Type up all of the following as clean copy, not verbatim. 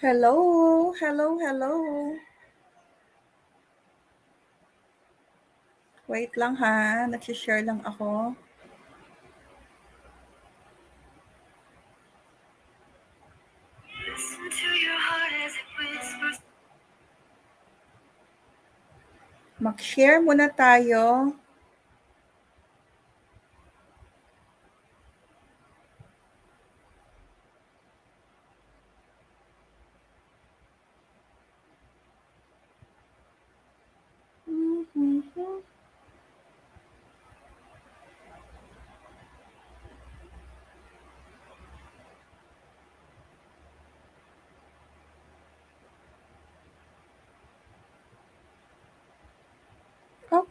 Hello, hello, hello. Wait lang ha, nagsishare lang ako. Mag-share muna tayo.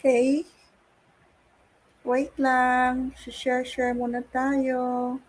Okay. Wait lang, share muna tayo.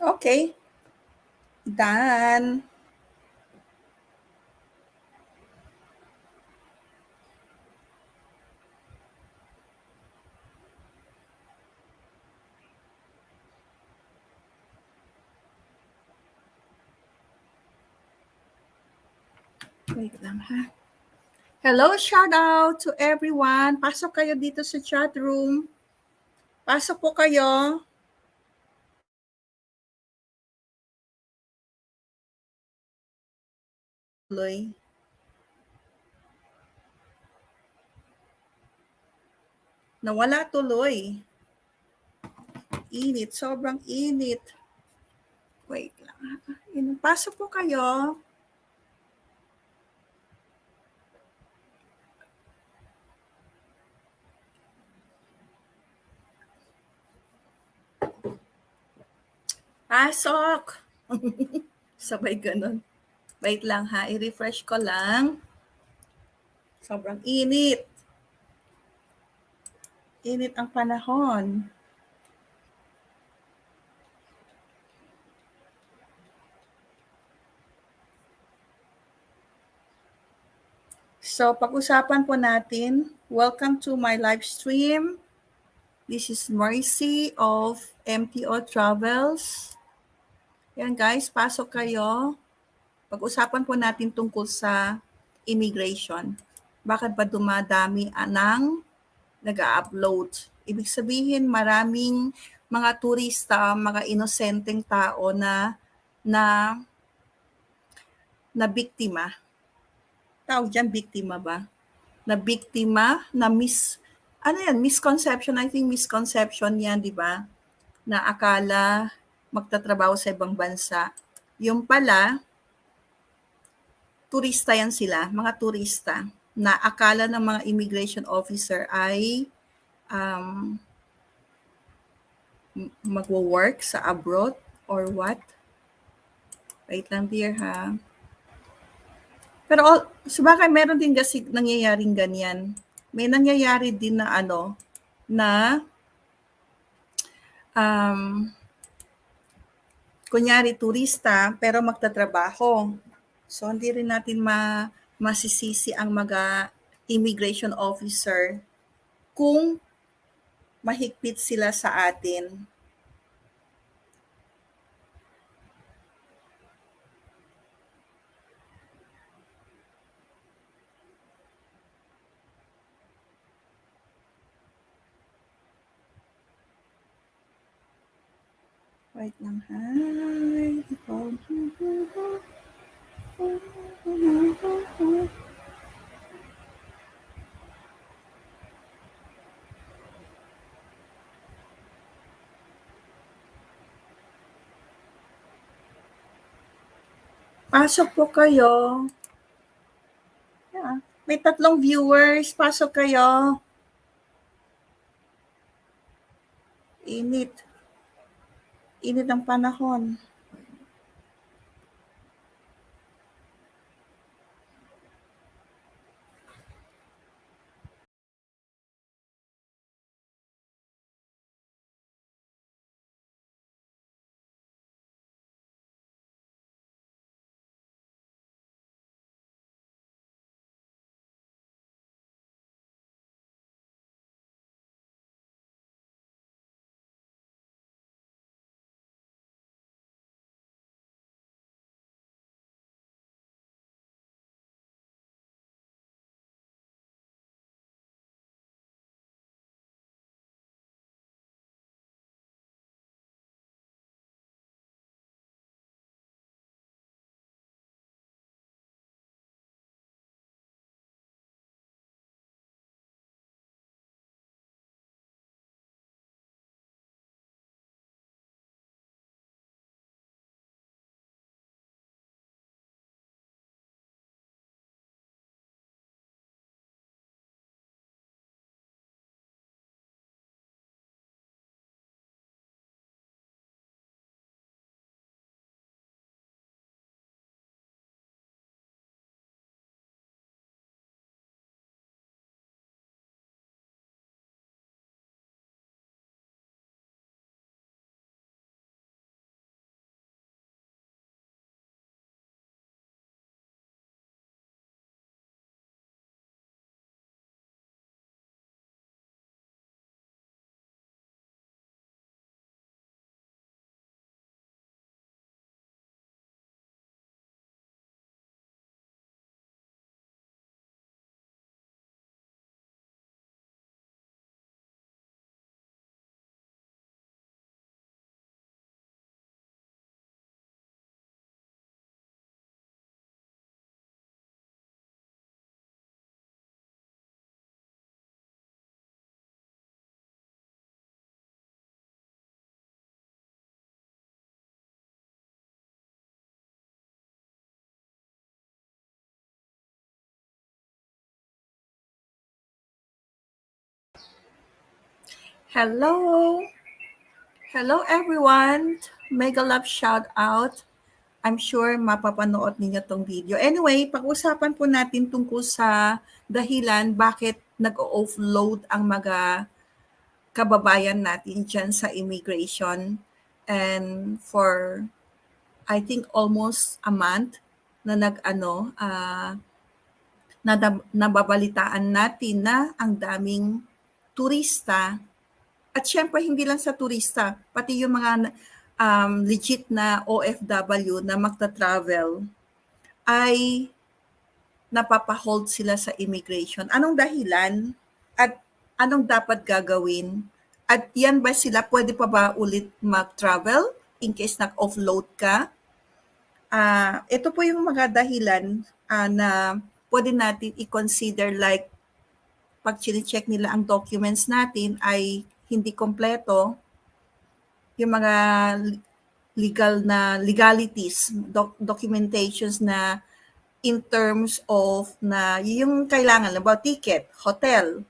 Okay. Done. Wait lang ha. Hello, shout out to everyone. Pasok kayo dito sa chat room. Pasok po kayo. Tuloy. Nawala tuloy. Init, sobrang init. Wait lang. Pasok po kayo. Pasok! Sabay ganun. Wait lang ha, i-refresh ko lang. Sobrang init. Init ang panahon. So, pag-usapan po natin, welcome to my live stream. This is Mercy of MTO Travels. Yan guys, pasok kayo. Pag-usapan po natin tungkol sa immigration. Bakit ba dumadami ng nag-upload? Ibig sabihin, maraming mga turista, mga inosenteng tao na na biktima. Tawag dyan, biktima ba? Na biktima, misconception, I think misconception yan, di ba? Na akala magtatrabaho sa ibang bansa. Yung pala, turista yan sila, mga turista, na akala ng mga immigration officer ay magwo-work sa abroad or what? Wait lang dear ha. Pero sabagay meron din kasi nangyayaring ganyan. May nangyayari din na na kunyari turista pero magtatrabaho. So hindi rin natin masisisi ang mga immigration officer kung mahigpit sila sa atin. Wait lang ha. Pasok po kayo. Yeah. May 3 viewers. Pasok kayo. Init. Init ang panahon. Hello. Hello everyone. Mega love shout out. I'm sure mapapanood ninyo tong video. Anyway, pag-usapan po natin tungkol sa dahilan bakit nag-offload ang mga kababayan natin dyan sa immigration. And for, I think, almost a month na nababalitaan natin na ang daming turista. At syempre, hindi lang sa turista, pati yung mga legit na OFW na magta-travel ay napapahold sila sa immigration. Anong dahilan at anong dapat gagawin? At yan ba sila, pwede pa ba ulit mag-travel in case nag-offload ka? Ito po yung mga dahilan na pwede natin i-consider, like pag check nila ang documents natin ay hindi kompleto, yung mga legalities, documentations na in terms of na yung kailangan about ticket, hotel,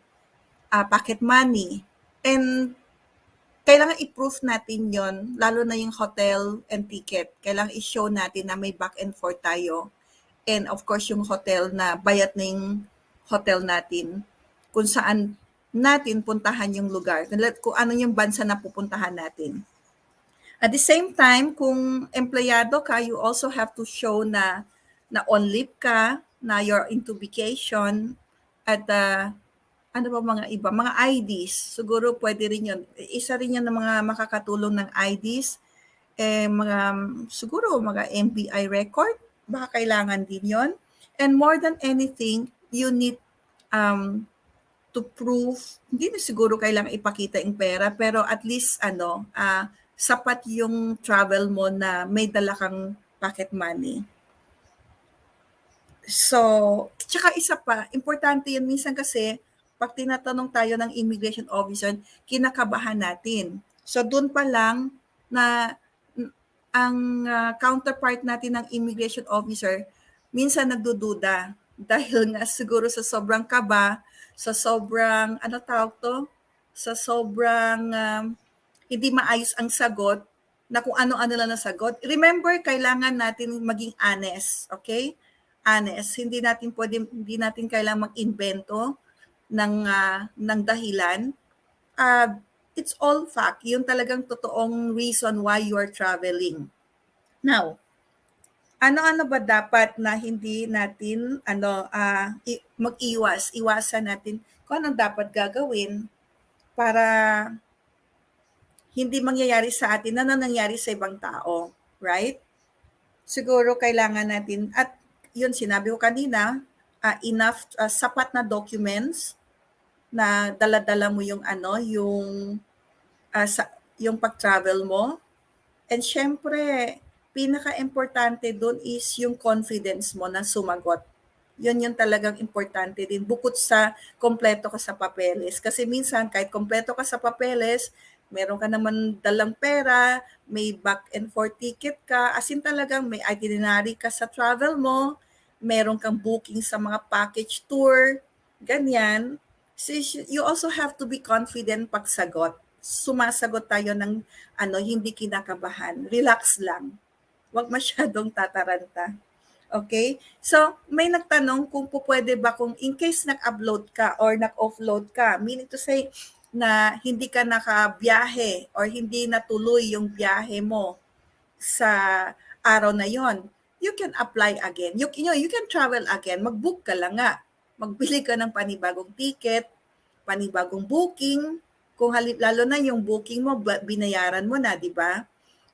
pocket money, and kailangan i-proof natin yon, lalo na yung hotel and ticket. Kailangan i-show natin na may back and forth tayo. And of course, yung hotel na bayad na yung hotel natin kung saan natin puntahan yung lugar, kung ano yung bansa na pupuntahan natin. At the same time, kung empleyado ka, you also have to show na on leave ka, na you're into vacation, at ano ba mga iba, mga IDs. Siguro pwede rin yun. Isa rin yun ng mga makakatulong ng IDs. Siguro mga MBI record, baka kailangan din yon. And more than anything, you need to prove, hindi na siguro kailangan ipakita yung pera, pero at least sapat yung travel mo na may dala kang pocket money. So, tsaka isa pa, importante yun minsan kasi pag tinatanong tayo ng immigration officer, kinakabahan natin. So, doon pa lang na ang counterpart natin ng immigration officer, minsan nagdududa dahil nga siguro sa sobrang kaba, sa sobrang, ano tawag to? Sa sobrang hindi maayos ang sagot, na kung ano-ano lang na sagot. Remember, kailangan natin maging honest, okay? Honest. Hindi natin kailangan mag-invento ng dahilan. It's all fact. Yun talagang totoong reason why you are traveling. Now, ano-ano ba dapat na hindi natin iwasan natin kung anong dapat gagawin para hindi mangyayari sa atin na nangyayari sa ibang tao, right? Siguro kailangan natin, at yun sinabi ko kanina, sapat na documents na dala-dala mo yung yung pag-travel mo. And syempre, pinaka-importante doon is yung confidence mo na sumagot. Yun yung talagang importante din. Bukod sa kompleto ka sa papeles. Kasi minsan, kahit kompleto ka sa papeles, meron ka naman dalang pera, may back and forth ticket ka, as in talagang may itinerary ka sa travel mo, meron kang booking sa mga package tour, ganyan. So you also have to be confident pagsagot. Sumasagot tayo ng hindi kinakabahan. Relax lang. Huwag masyadong tataranta. Okay? So, may nagtanong kung pwede ba kung in case nag-upload ka or nag-offload ka, meaning to say na hindi ka nakabiyahe or hindi natuloy yung biyahe mo sa araw na yon, you can apply again. You can travel again. Mag-book ka lang nga. Magbili ka ng panibagong ticket, panibagong booking. Kung lalo na yung booking mo, binayaran mo na, di ba?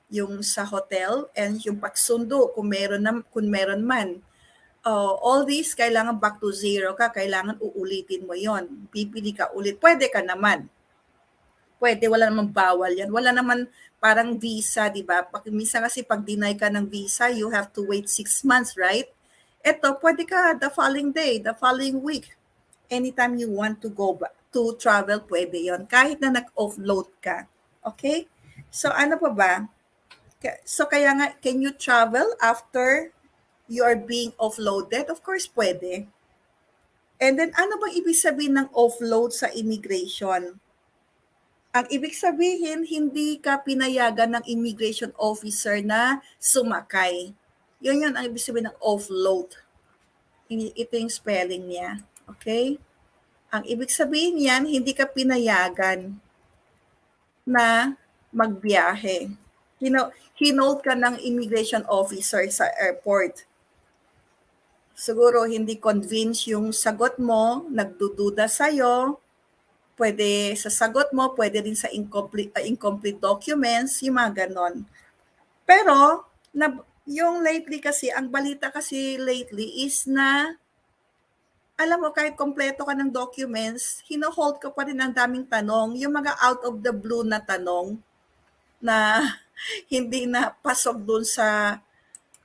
Yung sa hotel and yung pagsundo kung meron man. All these kailangan back to zero ka, kailangan uulitin mo yon. Pipili ka ulit. Pwede ka naman. Pwede, wala namang bawal yan. Wala naman parang visa, di ba? Minsan kasi pag deny ka ng visa, you have to wait 6 months, right? Ito, pwede ka the following day, the following week. Anytime you want to go back, to travel, pwede yon. Kahit na nag-offload ka. Okay? So, ano pa ba? So, kaya nga, can you travel after you are being offloaded? Of course, pwede. And then, ano bang ibig sabihin ng offload sa immigration? Ang ibig sabihin, hindi ka pinayagan ng immigration officer na sumakay. Yun ang ibig sabihin ng offload. Ito yung spelling niya. Okay? Ang ibig sabihin niyan, hindi ka pinayagan na magbiyahe. Hinold ka ng immigration officer sa airport. Siguro hindi convince yung sagot mo, nagdududa sa'yo, pwede sa sagot mo, pwede rin sa incomplete documents, yung mga ganon. Pero, yung lately kasi, ang balita kasi lately is na, alam mo, kahit kompleto ka ng documents, hino-hold ka pa rin ng daming tanong, yung mga out of the blue na tanong, na hindi na pasok dun sa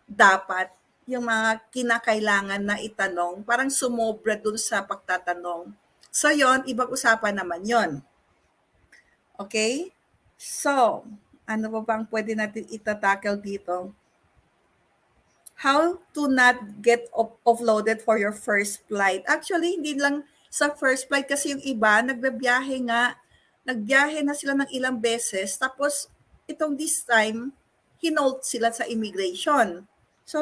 dapat, yung mga kinakailangan na itanong, parang sumobra dun sa pagtatanong. So yon, ibang usapan naman yon. Okay? So, ano pa bang pwede natin itatackle dito? How to not get offloaded for your first flight. Actually, hindi lang sa first flight kasi yung iba, nagbiyahe na sila ng ilang beses, tapos itong this time, hinold sila sa immigration. So,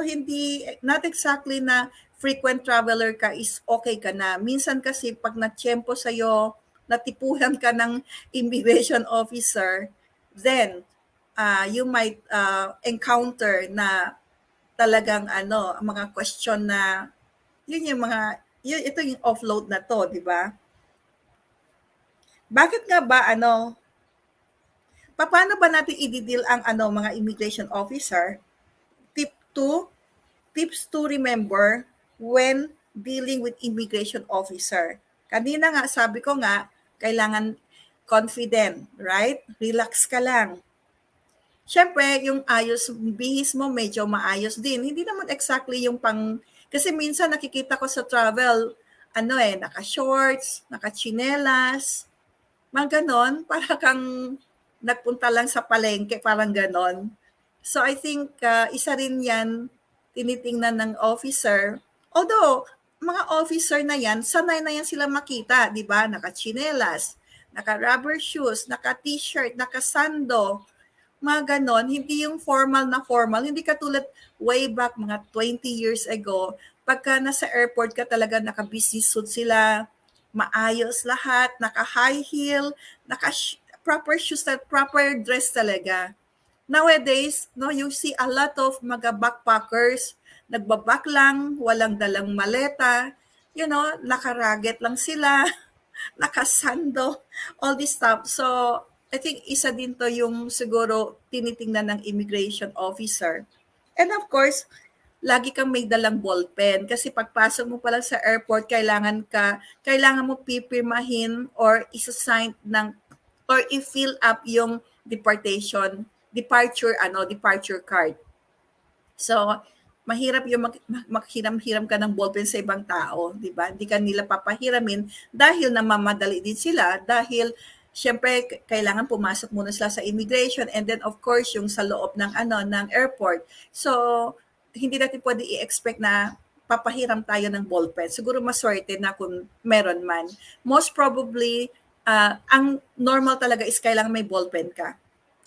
not exactly na frequent traveler ka is okay ka na. Minsan kasi pag natsyempo sa'yo, natipuhan ka ng immigration officer, then you might encounter na talagang mga question na ito yung offload na to, di ba? Bakit nga ba paano ba natin i-deal ang mga immigration officer? Tips to remember when dealing with immigration officer. Kanina nga, sabi ko nga, kailangan confident, right? Relax ka lang. Siyempre, yung bihis mo medyo maayos din. Hindi naman exactly yung kasi minsan nakikita ko sa travel, naka-shorts, naka-chinelas, mga ganon, para kang nagpunta lang sa palengke, parang ganon. So I think isa rin yan tinitingnan ng officer. Although, mga officer na yan, sanay na yan sila makita, di ba? Naka-chinelas, naka-rubber shoes, naka-t-shirt, naka-sando, mga ganon. Hindi yung formal na formal. Hindi katulad way back mga 20 years ago, pagka nasa airport ka talaga, naka-business suit sila, maayos lahat, naka-high heel, proper shoes, proper dress talaga. Nowadays, no, you see a lot of mga backpackers, nagbabak lang, walang dalang maleta, nakaraget lang sila, nakasando, all this stuff. So, I think isa din to yung siguro tinitingnan ng immigration officer. And of course, lagi kang may dalang ballpen kasi pagpasok mo pa lang sa airport, kailangan mo pipirmahin or isa-sign ng or i-fill up yung departure card. So, mahirap yung maghiram-hiram ka ng ballpen sa ibang tao, di ba? Hindi ka nila papahiramin dahil namamadali din sila dahil syempre kailangan pumasok muna sila sa immigration and then of course yung sa loob ng airport. So, hindi natin pwede i-expect na papahiram tayo ng ballpen. Siguro maswerte na kung meron man. Most probably, ang normal talaga is kailangan may ballpen ka.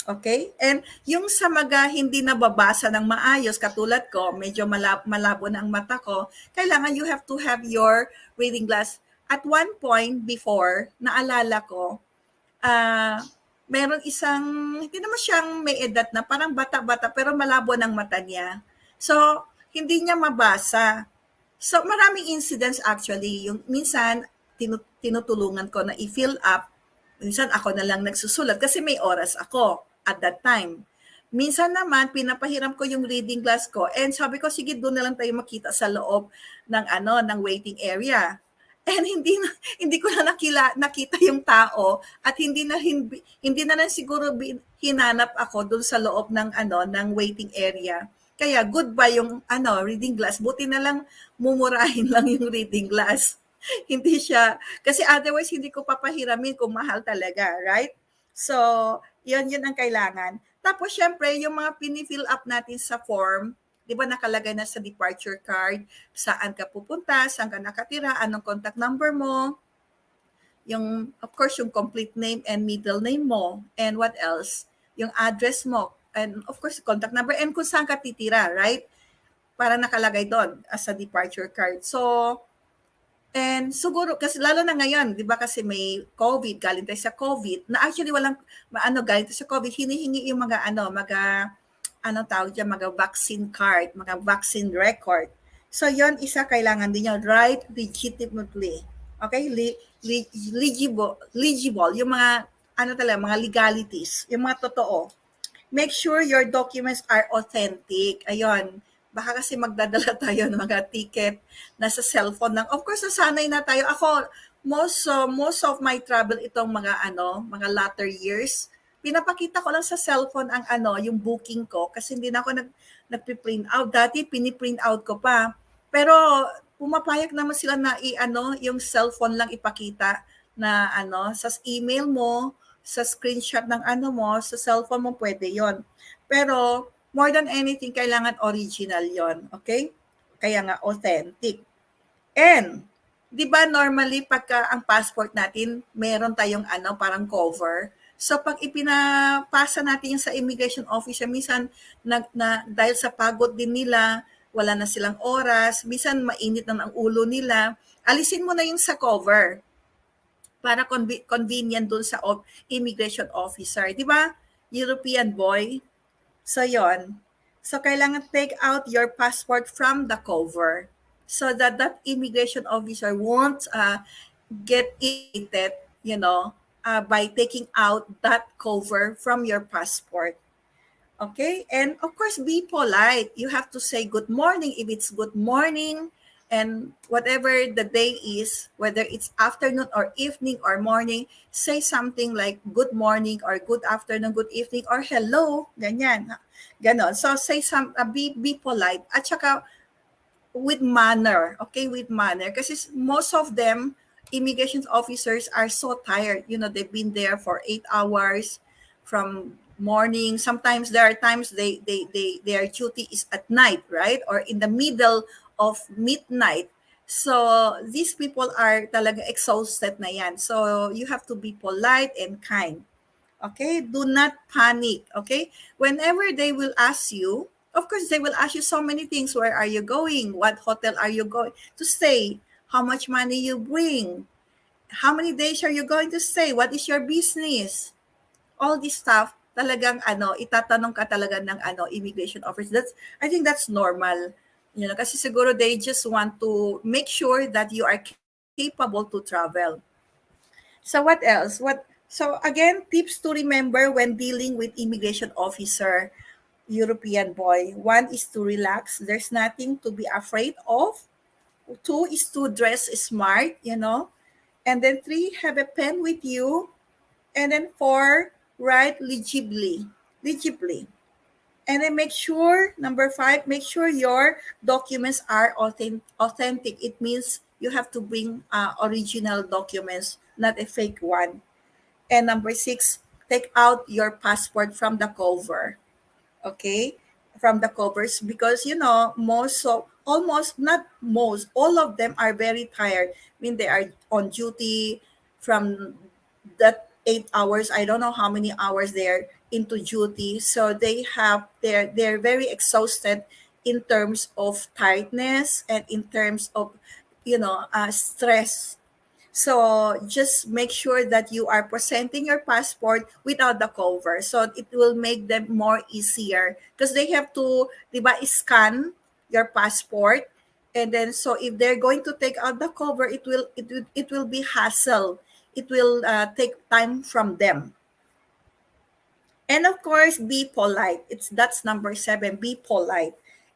Okay? And yung sa mga hindi nababasa ng maayos, katulad ko, medyo malabo na ang mata ko, kailangan you have to have your reading glass. At one point before, naalala ko, meron isang, hindi naman siyang may edad na, parang bata-bata, pero malabo ng mata niya. So, hindi niya mabasa. So, maraming incidents actually. Yung minsan, tinutulungan ko na i-fill up. Minsan, ako na lang nagsusulat kasi may oras ako at that time. Minsan naman, pinapahiram ko yung reading glass ko and sabi ko, sige, doon na lang tayo makita sa loob ng waiting area. And hindi ko na nakita yung tao at hindi na lang siguro hinanap ako doon sa loob ng waiting area. Kaya goodbye yung reading glass. Buti na lang mumurahin lang yung reading glass. Hindi siya, kasi otherwise hindi ko papahiramin kung mahal talaga, right? So, yun ang kailangan. Tapos, syempre, yung mga pinifill up natin sa form, di ba nakalagay na sa departure card, saan ka pupunta, saan ka nakatira, anong contact number mo, of course, yung complete name and middle name mo, and what else? Yung address mo, and of course, contact number, and kung saan ka titira, right? Para nakalagay doon as a departure card. So, and siguro, kasi lalo na ngayon, di ba kasi may COVID, galing tayo sa COVID, na actually galing tayo sa COVID, hinihingi yung mga vaccine card, mga vaccine record. So, yon isa kailangan din yun, right legitimately. Okay? Legible, yung mga, mga legalities, yung mga totoo. Make sure your documents are authentic. Ayun, baka kasi magdadala tayo ng mga ticket na sa cellphone lang. Of course, nasanay na tayo. Ako, most of my travel itong mga latter years, pinapakita ko lang sa cellphone ang yung booking ko kasi hindi na ako nagpi-print out. Dati pini-print out ko pa. Pero pumapayag naman sila na yung cellphone lang ipakita na sa email mo, sa screenshot ng mo, sa cellphone mo pwede 'yon. Pero more than anything, kailangan original yon, okay? Kaya nga, authentic. And, di ba normally, pagka ang passport natin, meron tayong parang cover. So, pag ipinapasa natin yung sa immigration officer, minsan, dahil sa pagod din nila, wala na silang oras, minsan mainit na ang ulo nila, alisin mo na yung sa cover para convenient dun sa immigration officer. Di ba? European boy, so, yon. So, kailangan take out your passport from the cover so that immigration officer won't get irritated, by taking out that cover from your passport. Okay? And, of course, be polite. You have to say good morning if it's good morning. And whatever the day is, whether it's afternoon or evening or morning, say something like good morning or good afternoon, good evening, or hello, ganyan. Ganon. So say be polite. At saka with manner, okay, with manner. Kasi most of them, immigration officers are so tired. They've been there for 8 hours from morning. Sometimes there are times their duty is at night, right? Or in the middle of midnight. So these people are talaga exhausted na yan. So you have to be polite and kind. Okay? Do not panic. Okay? Whenever they will ask you, of course, they will ask you so many things. Where are you going? What hotel are you going to stay? How much money you bring? How many days are you going to stay? What is your business? All this stuff, talagang itatanong ka talaga ng immigration officer. I think that's normal. Kasi siguro they just want to make sure that you are capable to travel. So what else? So again, tips to remember when dealing with immigration officer, European boy. One is to relax. There's nothing to be afraid of. Two is to dress smart. And then three, have a pen with you. And then four, write legibly. And then number five, make sure your documents are authentic. It means you have to bring original documents, not a fake one. And number six, take out your passport from the cover. Okay, from the covers, because almost, not most, all of them are very tired. I mean, they are on duty from that 8 hours. I don't know how many hours they're into duty, so they're very exhausted in terms of tiredness and in terms of stress. So just make sure that you are presenting your passport without the cover. So it will make them more easier because they have to, diba, scan your passport. And then so if they're going to take out the cover, it will be hassle. It will take time from them. And of course, be polite. That's number seven. Be polite.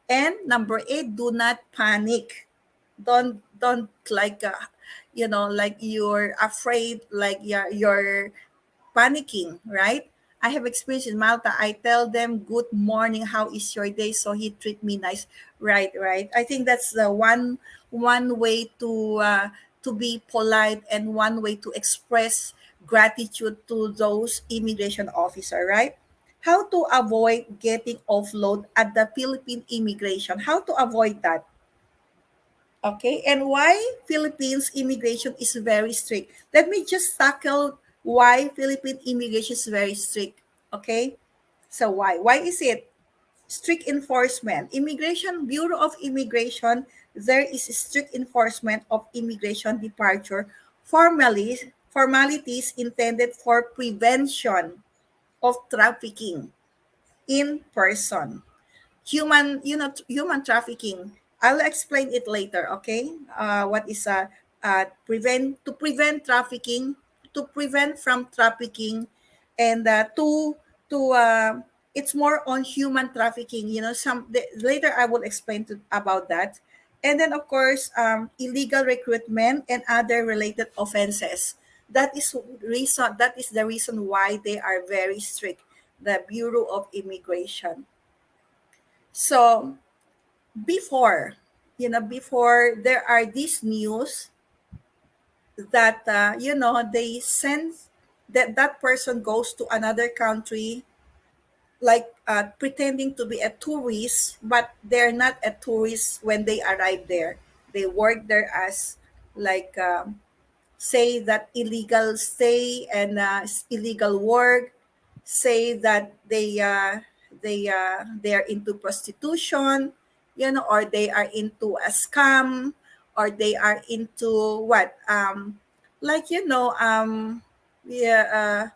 And number eight, do not panic. Don't like you're afraid, like you're panicking, right? I have experience in Malta. I tell them, good morning, how is your day? So he treat me nice. Right. I think that's the one way to be polite, and one way to express gratitude to those immigration officer, right? How to avoid getting offload at the Philippine immigration? How to avoid that? Okay, and why Philippines immigration is very strict? Let me just tackle why Philippine immigration is very strict. Okay, so why? Why is it strict enforcement? Immigration Bureau of Immigration, there is strict enforcement of immigration departure formalities intended for prevention of trafficking in person. Human trafficking. I'll explain it later. Okay, what is prevent trafficking, to prevent from trafficking, and to it's more on human trafficking. Later I will explain about that. And then of course, illegal recruitment and other related offenses. That is the reason why they are very strict, the Bureau of Immigration. So before, before there are these news that they send that person goes to another country, like pretending to be a tourist, but they're not a tourist when they arrive there. They work there as, like, say that illegal stay and illegal work, say that they are into prostitution, or they are into a scam, or they are into what, like, yeah,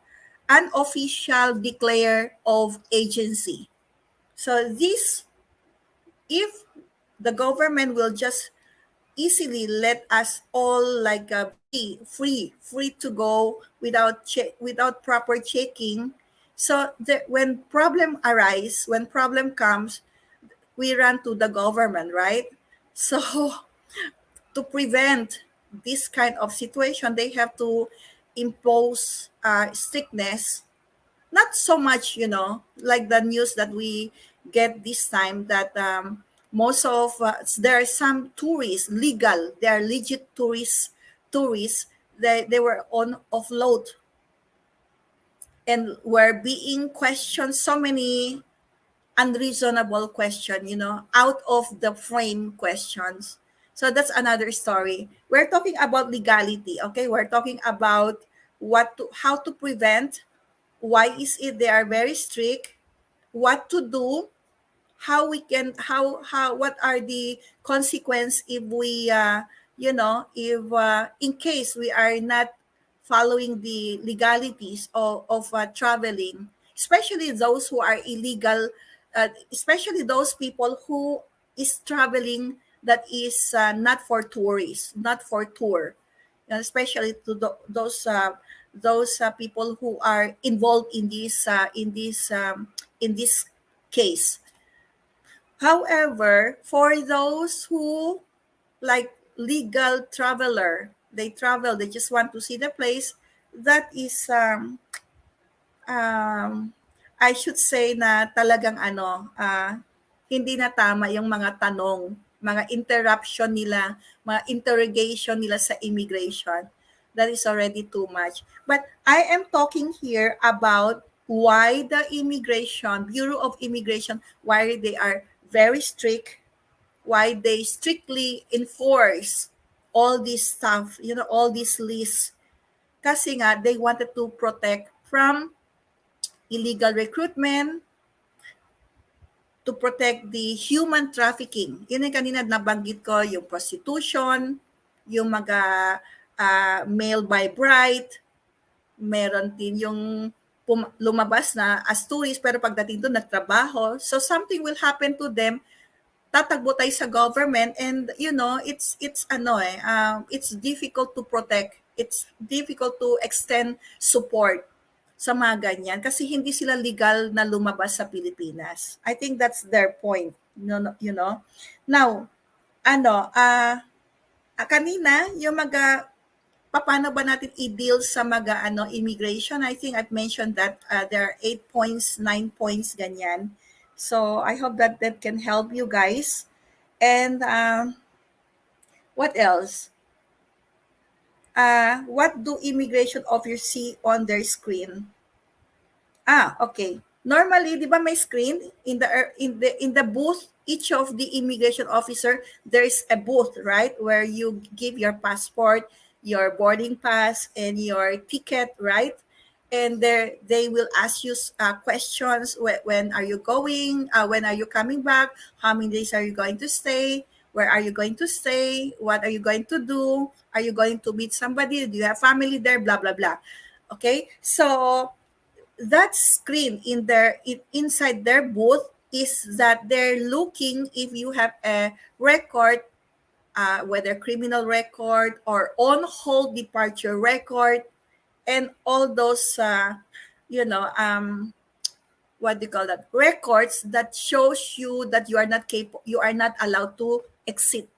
unofficial declare of agency. So this, if the government will just easily let us all, like, be free to go without proper checking. So when problem comes, we run to the government, right? So to prevent this kind of situation, they have to impose strictness. Not so much, like the news that we get this time, that most of there are some tourists, they are legit tourists, they were on offload. and we're being questioned so many unreasonable question, out of the frame questions. So that's another story. We're talking about legality, okay? We're talking about how to prevent, why is it they are very strict, what to do, how we can how what are the consequence if we if in case we are not following the legalities of traveling, especially those who are illegal, especially those people who is traveling that is not for tourists, not for tour, especially to those people who are involved in this case. However, for those who like legal traveler, they travel, they just want to see the place, that is um, I should say na talagang hindi na tama yung mga tanong, mga interruption nila, mga interrogation nila sa immigration. That is already too much. But I am talking here about why the immigration, Bureau of Immigration, why they are very strict, why they strictly enforce all this stuff, all these lists. Kasi nga, they wanted to protect from illegal recruitment, to protect the human trafficking. Yun yung kanina nabanggit ko, yung prostitution, yung mga male by bride, meron din yung lumabas na as tourist pero pagdating doon nagtrabaho. So something will happen to them, tatagbo tayo sa government, and it's difficult to protect, it's difficult to extend support sa mga ganyan kasi hindi sila legal na lumabas sa Pilipinas. I think that's their point. Now, kanina yung paano ba natin i-deal sa mga immigration? I think I've mentioned that there are 8 points, 9 points ganyan. So I hope that can help you guys. And what else? What do immigration officers see on their screen? Okay. Normally, 'di ba may screen in the booth, each of the immigration officer, there is a booth, right? Where you give your passport, your boarding pass, and your ticket, right? And there they will ask you questions. When are you going? When are you coming back? How many days are you going to stay? Where are you going to stay? What are you going to do? Are you going to meet somebody? Do you have family there? Blah blah blah. Okay, so that screen inside their booth is that they're looking if you have a record, whether criminal record or on hold departure record, and all those what do you call that, records that shows you that you are not allowed to exit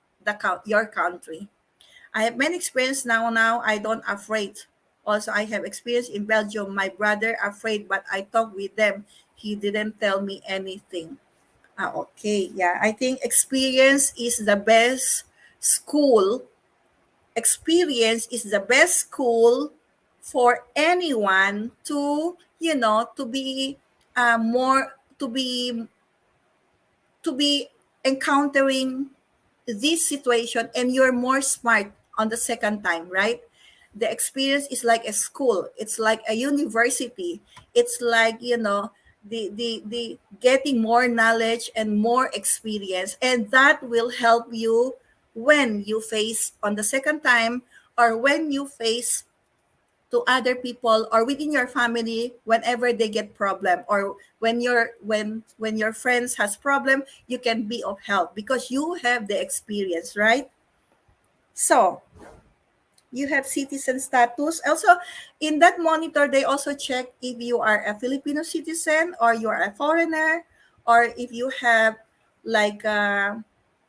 your country. I have many experience now. I don't afraid. Also, I have experience in Belgium. My brother afraid, but I talked with them. He didn't tell me anything. Okay, yeah. I think experience is the best school. Experience is the best school for anyone to, to be more, to be encountering this situation, and you're more smart on the second time, right? The experience is like a school, it's like a university, it's like, the getting more knowledge and more experience, and that will help you when you face on the second time, or when you face to other people or within your family whenever they get problem, or when your friends has problem, you can be of help because you have the experience, right? So you have citizen status also. In that monitor, they also check if you are a Filipino citizen or you are a foreigner, or if you have like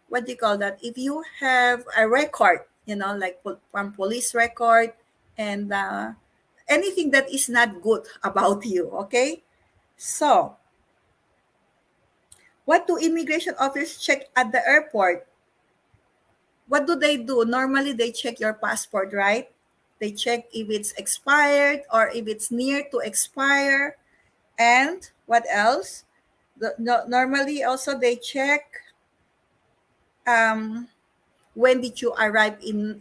what do you call that, if you have a record, like from police record, and anything that is not good about you. Okay, so what do immigration officers check at the airport? What do they do? Normally they check your passport, right? They check if it's expired or if it's near to expire. And what else? Normally also they check um, when did you arrive in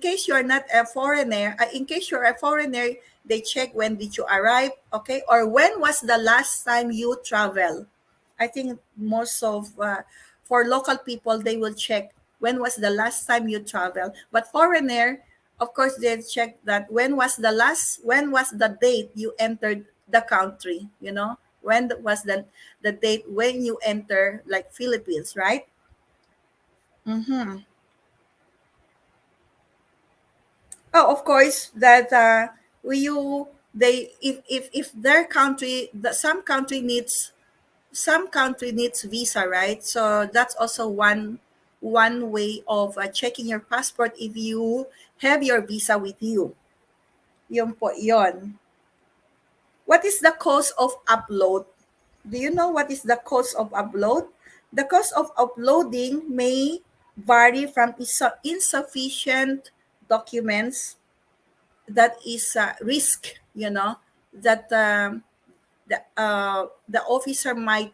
case you're not a foreigner, in case you're a foreigner, they check when did you arrive, okay, or when was the last time you travel. I think most of for local people they will check when was the last time you travel, but foreigner, of course, they check that when was the date you entered the country, was the date when you enter, like Philippines, right? Mm-hmm. Oh, of course, that you they if their country, some country needs visa, right? So that's also one way of checking your passport if you have your visa with you. Yun po, yon. What is the cost of upload? Do you know what is the cost of upload? The cost of uploading may vary from insufficient documents, that is risk, that the officer might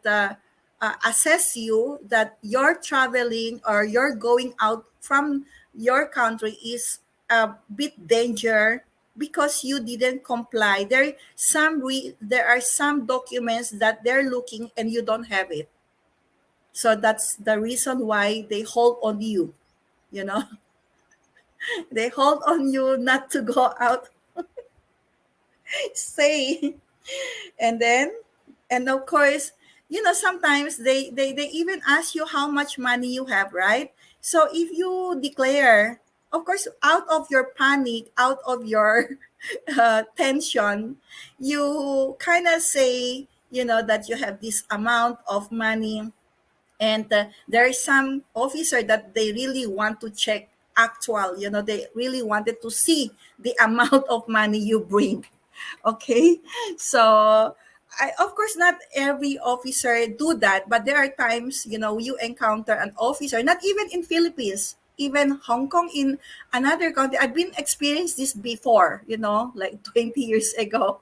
assess you that you're traveling or you're going out from your country is a bit danger because you didn't comply. There are some documents that they're looking and you don't have it, so that's the reason why they hold on you, you know they hold on you not to go out. Stay. And then, and of course, sometimes they even ask you how much money you have, right? So if you declare, of course, out of your panic, out of your tension, you kind of say, that you have this amount of money. And there is some officer that they really want to check actual, they really wanted to see the amount of money you bring. Okay, so of course not every officer do that, but there are times, you encounter an officer, not even in Philippines, even Hong Kong, in another country. I've been experienced this before, like 20 years ago.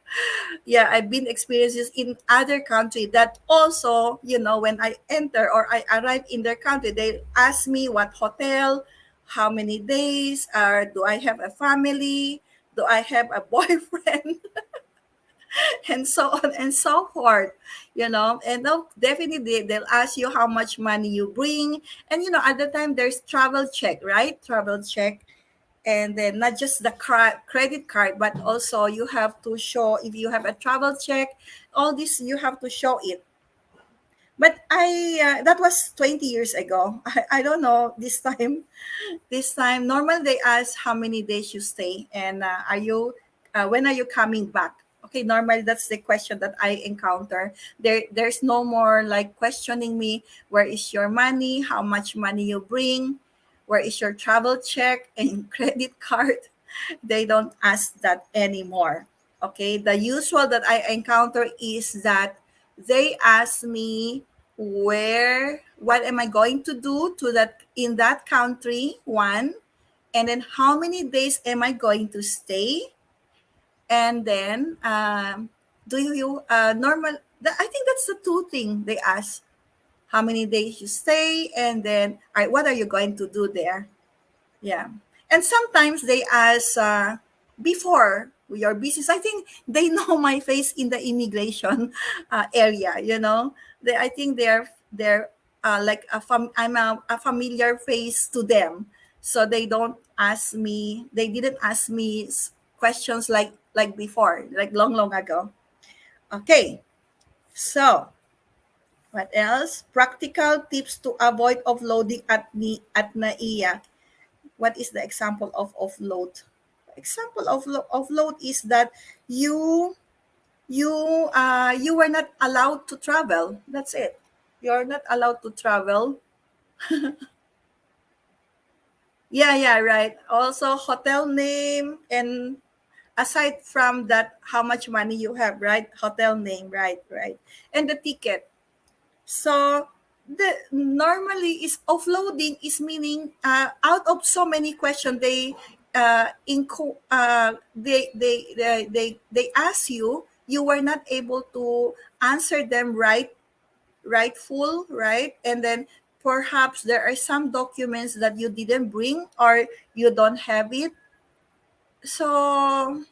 Yeah, I've been experiences in other country that also, when I enter or I arrive in their country, they ask me what hotel, how many days, do I have a family, do I have a boyfriend, and so on and so forth, and they'll definitely they'll ask you how much money you bring. And at the time there's travel check, right? Travel check. And then not just the credit card, but also you have to show if you have a travel check, all this you have to show it. But that was 20 years ago. I don't know this time. This time normally they ask how many days you stay, and are you when are you coming back. Okay, normally that's the question that I encounter. There's no more like questioning me, where is your money, how much money you bring, where is your travel check and credit card. They don't ask that anymore. Okay, the usual that I encounter is that they ask me what am I going to do to that in that country, one, and then how many days am I going to stay, and then do you normal. I think that's the two thing they ask: how many days you stay, and then all right, what are you going to do there? Yeah. And sometimes they ask before your business. I think they know my face in the immigration area, I think they're like I'm a familiar face to them. So they don't ask me, they didn't ask me questions like before, like long ago. Okay. So what else? Practical tips to avoid offloading at NAIA. What is the example of offload? Example of offload is that you you were not allowed to travel. That's it. You're not allowed to travel. Yeah, right. Also hotel name, and aside from that, how much money you have, right? Hotel name, right. And the ticket. So the normally is offloading is meaning out of so many questions, they ask you, you were not able to answer them rightful, right? And then perhaps there are some documents that you didn't bring or you don't have it. So,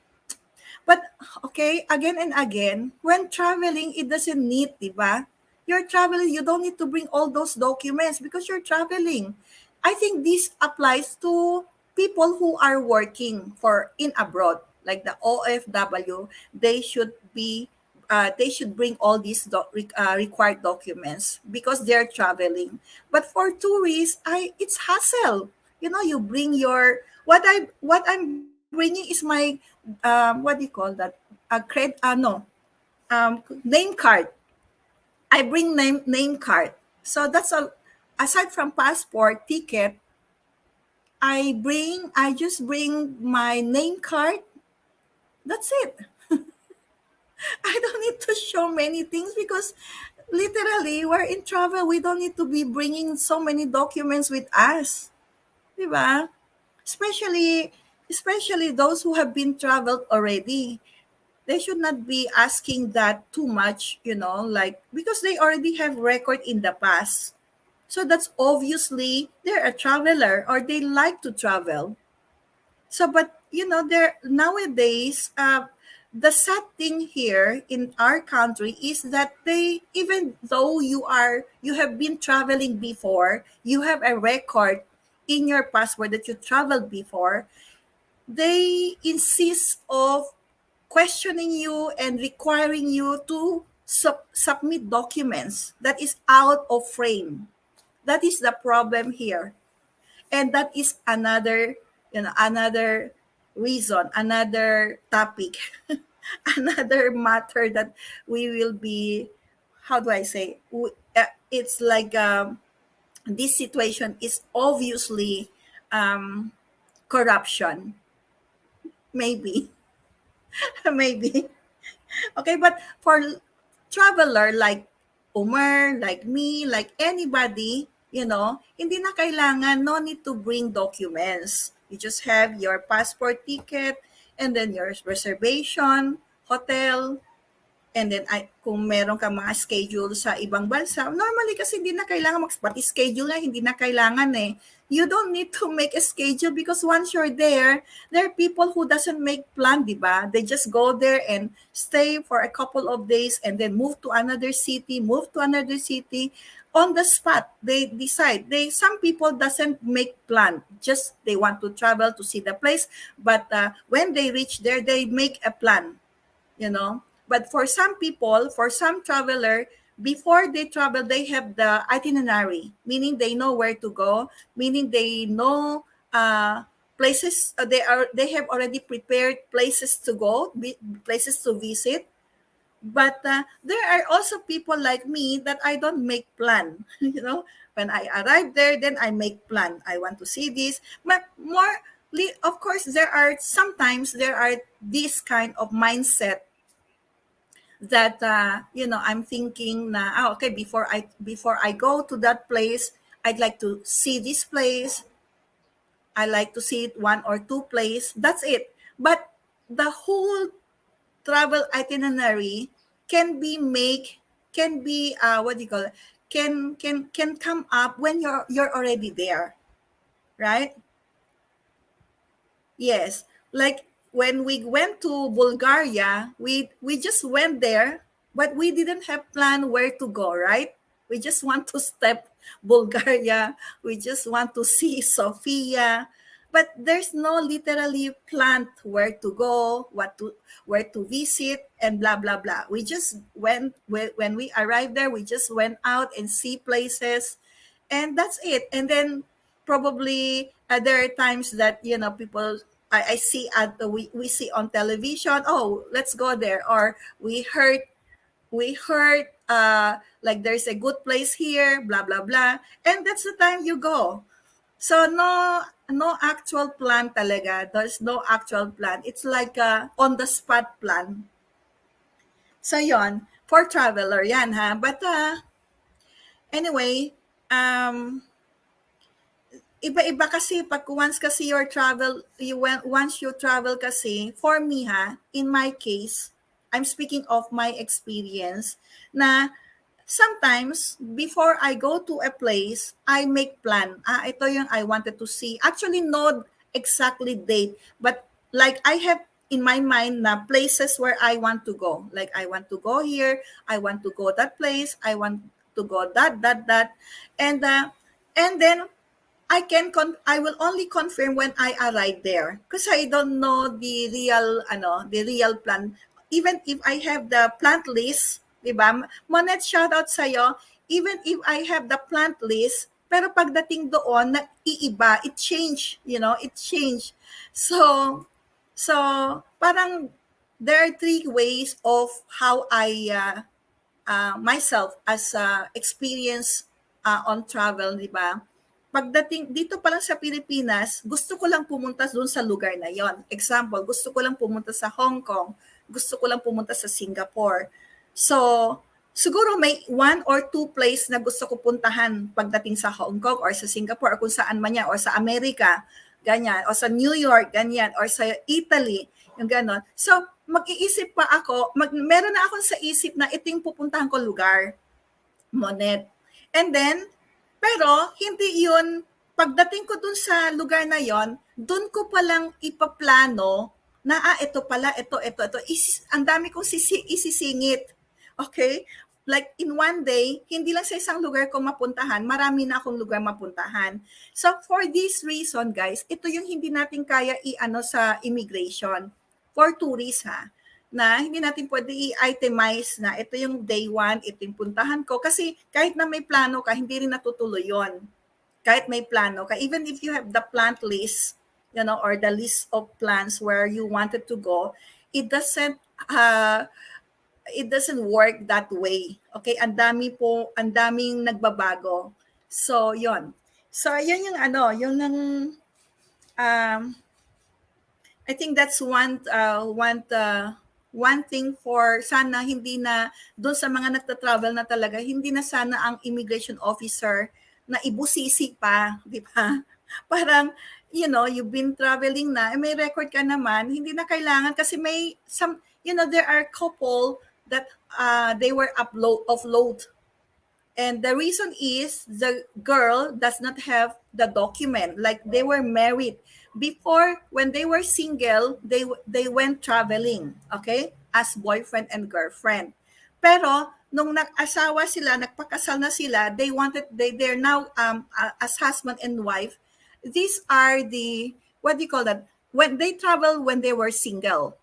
but okay, again and again, when traveling, it doesn't need, di ba? You're traveling, you don't need to bring all those documents because you're traveling. I think this applies to people who are working for in abroad, like the OFW. They should bring all these required documents because they're traveling. But for tourists, it's hassle. You know, you bring your what I'm bringing is my what do you call that? A cred no name card. I bring name card. So that's all. Aside from passport ticket, I just bring my name card. That's it. I don't need to show many things because literally we're in travel. We don't need to be bringing so many documents with us, diba? Especially especially those who have been traveled already. They should not be asking that too much, like because they already have record in the past. So that's obviously they're a traveler or they like to travel. So, but there nowadays, the sad thing here in our country is that they, even though you have been traveling before, you have a record in your passport that you traveled before, they insist of questioning you and requiring you to submit documents that is out of frame. That is the problem here. And that is another reason, another topic, another matter that we will be, how do I say, it's like this situation is obviously um, corruption, maybe, maybe. Okay, but for traveler like Umar, like me, like anybody, hindi na kailangan, no need to bring documents. You just have your passport ticket and then your reservation, hotel, and then kung meron ka mga schedule sa ibang bansa, normally kasi hindi na kailangan pati schedule nga, hindi na kailangan eh. You don't need to make a schedule because once you're there are people who doesn't make plan, di ba? They just go there and stay for a couple of days and then move to another city, on the spot. They decide. Some people doesn't make plan. Just they want to travel to see the place, but when they reach there, they make a plan, But for some people, for some traveler, before they travel, they have the itinerary, meaning they know where to go, meaning they know places. They have already prepared places to go, places to visit. But there are also people like me that I don't make plan. When I arrive there, then I make plan. I want to see this, but more. Of course, there are this kind of mindset that I'm thinking na okay, before I go to that place, I'd like to see this place. I like to see it one or two place. That's it. But the whole travel itinerary can be make can be what do you call it? Can come up when you're already there, right? Yes, like when we went to Bulgaria, we just went there, but we didn't have plan where to go, right? We just want to step Bulgaria. We just want to see Sofia, but there's no literally plan where to go, where to visit, and blah blah blah. We just went when we arrived there. We just went out and see places, and that's it. And then probably there are times that people I see we see on television. Oh, let's go there, or we heard like there's a good place here, blah blah blah, and that's the time you go. So no actual plan talaga. There's no actual plan. It's like a on the spot plan. So yon for traveler yan ha. But anyway, um iba-iba kasi pag once kasi once you travel kasi, for me ha, in my case, I'm speaking of my experience, na sometimes before I go to a place, I make plan. Ito yung I wanted to see. Actually, no exactly date, but like I have in my mind na places where I want to go. Like I want to go here, I want to go that place, I want to go that, and then I will only confirm when I arrive there because I don't know the real plan. Even if I have the plant list, 'di ba? Monet, shout out sa even if I have the plant list, pero pagdating doon nag-iiba, it change. So so parang there are three ways of how I myself as experience on travel, di ba? Pagdating dito pa lang sa Pilipinas, gusto ko lang pumunta doon sa lugar na yon. Example, gusto ko lang pumunta sa Hong Kong, gusto ko lang pumunta sa Singapore. So, siguro may one or two place na gusto ko puntahan pagdating sa Hong Kong or sa Singapore or kung saan man yan, or sa Amerika, ganyan, or sa New York, ganyan, or sa Italy, yung ganon. So, mag-iisip pa ako, meron na akong sa isip na ito yung pupuntahan ko lugar, Monet. And then, pero hindi yun, pagdating ko dun sa lugar na yon, dun ko palang ipaplano na ito pala, ito. Ang dami kong isisingit. Okay? Like in one day, hindi lang sa isang lugar ko mapuntahan, marami na akong lugar mapuntahan. So for this reason, guys, ito yung hindi natin kaya i-ano sa immigration for tourists ha, na hindi natin pwede i-itemize na ito yung day one, ito yung puntahan ko. Kasi kahit na may plano ka, hindi rin natutuloy yon. Kahit may plano ka, even if you have the plant list, or the list of plans where you wanted to go, it doesn't work that way. Okay, ang daming nagbabago. So, yon. So, yun yung yung um, I think that's one thing for sana hindi na doon sa mga nagta-travel na talaga, hindi na sana ang immigration officer na ibusisi pa, di ba? Parang, you've been traveling na, may record ka naman, hindi na kailangan kasi may some, there are couple that they were offload. And the reason is the girl does not have the document. Like they were married. Before, when they were single, they went traveling, okay? As boyfriend and girlfriend. Pero nung nag-asawa sila, nagpakasal na sila, they're now as husband and wife. These are the, what do you call that? When they travel when they were single,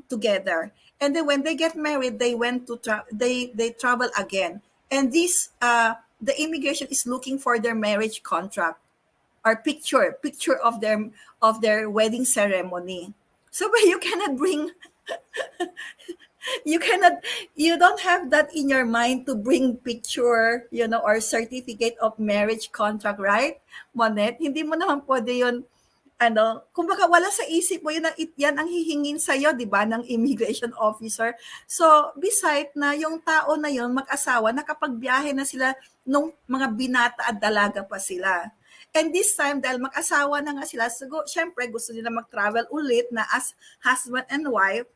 together. And then when they get married, they went to they travel again. And this the immigration is looking for their marriage contract or picture of their wedding ceremony. So but you cannot bring you don't have that in your mind to bring picture, or certificate of marriage contract, right, Monet? Hindi mo naman pwede yun, kumbaga wala sa isip mo, yan ang hihingin sa'yo, di ba, ng immigration officer. So, beside na yung tao na yun, mag-asawa, nakapagbiyahe na sila nung mga binata at dalaga pa sila. And this time, dahil mag-asawa na nga sila, syempre gusto nila mag-travel ulit na as husband and wife,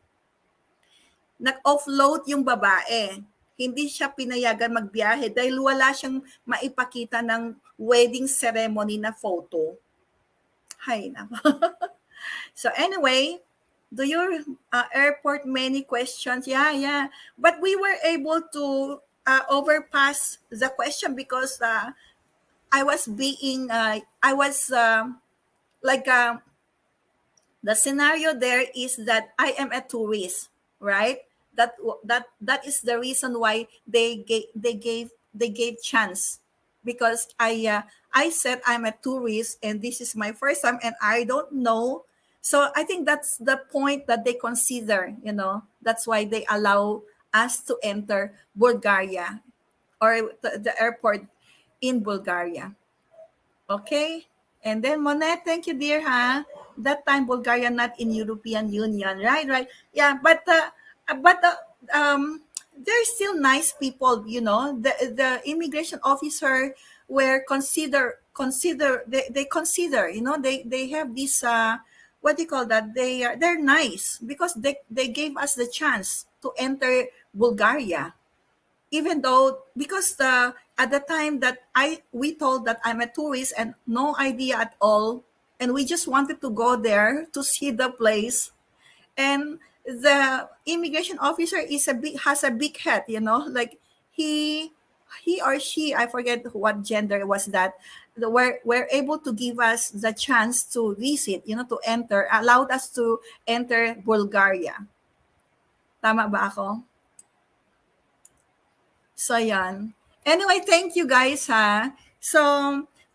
nag-offload yung babae. Hindi siya pinayagan magbiyahe dahil wala siyang maipakita ng wedding ceremony na photo. Hay nako. So anyway, do your airport many questions? Yeah. But we were able to overpass the question because I was like the scenario there is that I am a tourist, right? That is the reason why they gave chance, because I said I'm a tourist and this is my first time and I don't know. So I think that's the point that they consider, that's why they allow us to enter Bulgaria or the airport in Bulgaria. Okay. And then Monet, thank you, dear, that time Bulgaria not in European Union, right? Yeah, but they're still nice people, the immigration officer were consider they consider, they have this, what do you call that, they're nice because they gave us the chance to enter Bulgaria, even though, because at the time that we told that I'm a tourist and no idea at all, and we just wanted to go there to see the place. And the immigration officer has a big head, like he he or she, I forget what gender was that, were able to give us the chance to visit, to enter, allowed us to enter Bulgaria. Tama ba ako? So yan. Anyway, thank you guys, ha. So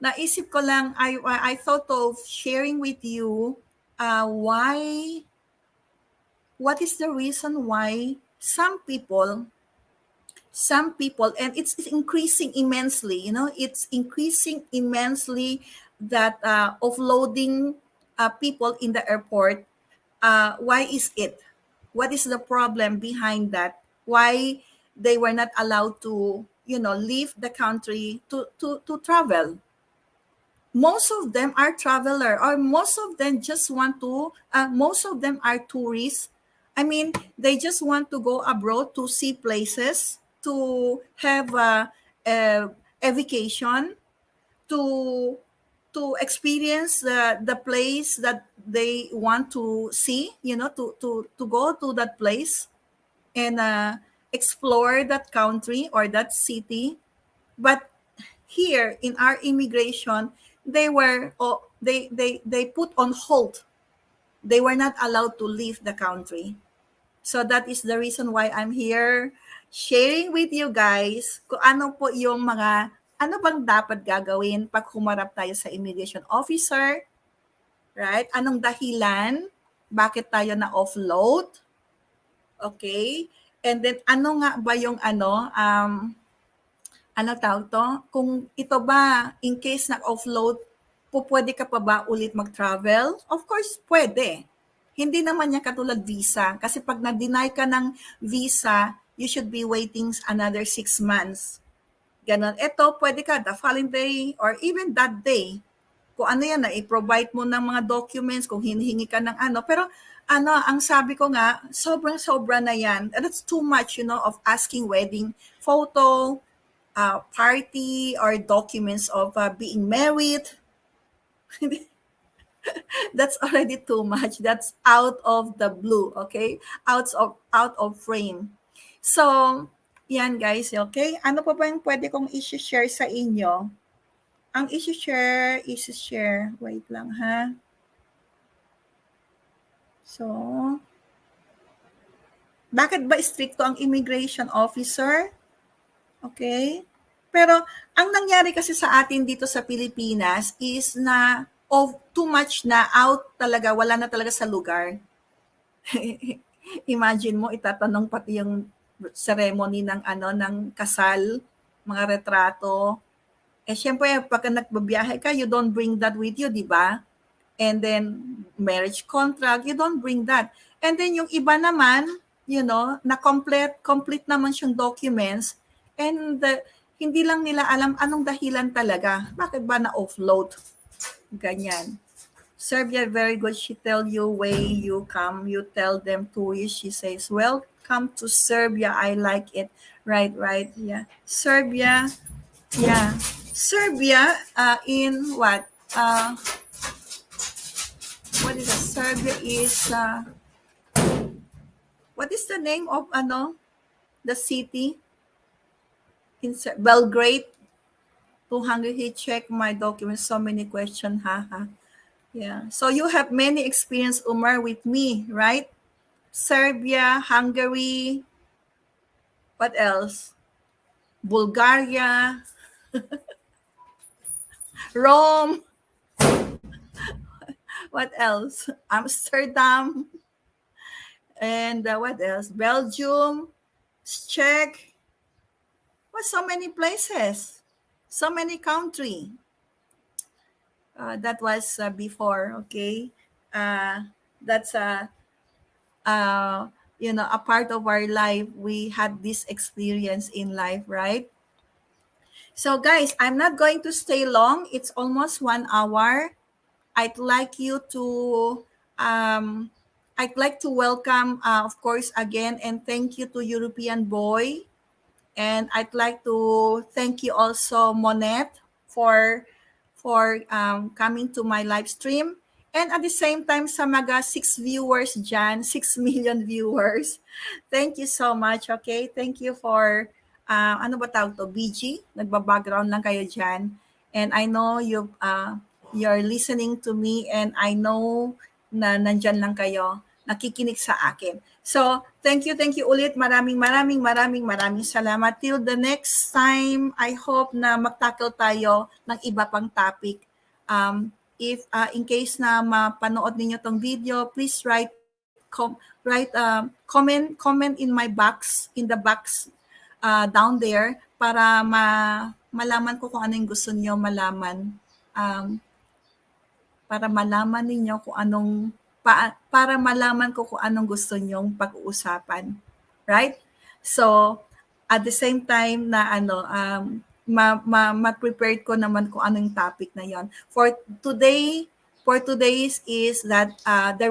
naisip ko lang, I thought of sharing with you, why what is the reason why some people, and it's increasing immensely, it's increasing immensely, that offloading people in the airport. Why is it? What is the problem behind that? Why they were not allowed to, leave the country to travel? Most of them are traveler, or most of them just want to, most of them are tourists. I mean, they just want to go abroad to see places, to have a, a vacation, to experience the place that they want to see, to go to that place, and explore that country or that city. But here in our immigration, they put on hold. They were not allowed to leave the country. So that is the reason why I'm here sharing with you guys kung ano po yung ano bang dapat gagawin pag humarap tayo sa immigration officer, right? Anong dahilan? Bakit tayo na offload? Okay? And then ano nga ba yung ano tawag 'to, kung ito ba, in case na-offload, pwede ka pa ba ulit mag-travel? Of course, pwede. Hindi naman niya katulad visa. Kasi pag na-deny ka ng visa, you should be waiting another 6 months. Ganon. Ito, pwede ka the following day or even that day. Kung ano yan, i-provide mo ng mga documents, kung hinihingi ka ng ano. Pero ang sabi ko nga, sobrang-sobra na yan. And that's too much, of asking wedding photo, party, or documents of being married. That's already too much. That's out of the blue, okay? Out of frame. So, yan guys, okay? Ano pa ba yung pwede kong i-share sa inyo? Ang i-share, wait lang ha. So, bakit ba stricto ang immigration officer? Okay? Pero ang nangyari kasi sa atin dito sa Pilipinas is na too much na, out talaga, wala na talaga sa lugar. Imagine mo, itatanong pati yung ceremony ng kasal, mga retrato. Syempre, pagka nagbabiyahe ka, you don't bring that with you, di ba? And then, marriage contract, you don't bring that. And then, yung iba naman, na complete naman siyang documents, and hindi lang nila alam anong dahilan talaga. Bakit ba na-offload? Ganyan. Serbia, very good. She tell you way you come. You tell them tourist. She says, welcome to Serbia. I like it. Right. Yeah. Serbia. Yeah. Serbia, in what? What is that? Serbia is, what is the name of, the city? In Belgrade. 200, he checked my documents. So many questions. Haha. Yeah. So you have many experience, Umar, with me, right? Serbia, Hungary. What else? Bulgaria. Rome. What else? Amsterdam. And what else? Belgium. Czech. Well, so many places. So many country. That was before, okay? That's a part of our life. We had this experience in life, right? So guys, I'm not going to stay long. It's almost 1 hour. I'd like you to um, I'd like to welcome, of course, again, and thank you to European Boy. And I'd like to thank you also, Monette, for coming to my live stream. And at the same time, sa mga 6 viewers dyan, 6 million viewers, thank you so much, okay? Thank you for, ano ba tawag to, BG? Nagba-background lang kayo dyan. And I know you're listening to me, and I know na nandyan lang kayo, nakikinig sa akin. So, thank you ulit. Maraming salamat. Till the next time, I hope na magtackle tayo ng iba pang topic. If in case na mapanood ninyo tong video, please comment in my box, in the box down there, para malaman ko kung ano yung gusto niyo malaman. Para malaman ninyo kung para malaman ko kung anong gusto nyong pag-uusapan. Right? So, at the same time na ma-prepared ko naman kung anong topic na yon. For today's is that the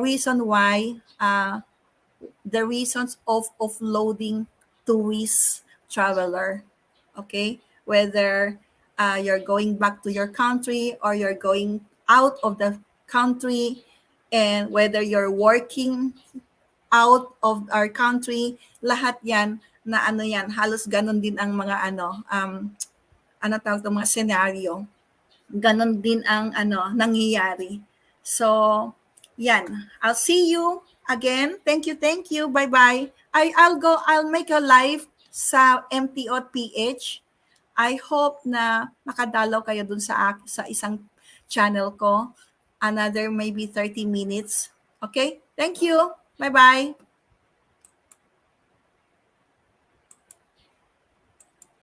reasons of offloading tourist traveler. Okay? Whether you're going back to your country or you're going out of the country, and whether you're working out of our country, lahat yan na yan, halos ganun din ang mga tawag to, mga scenario. Ganon din ang nangyayari. So, yan. I'll see you again. Thank you. Bye-bye. I'll make a live sa MTO.ph. I hope na makadalaw kayo dun sa isang channel ko. Another maybe 30 minutes. Okay? Thank you. Bye-bye.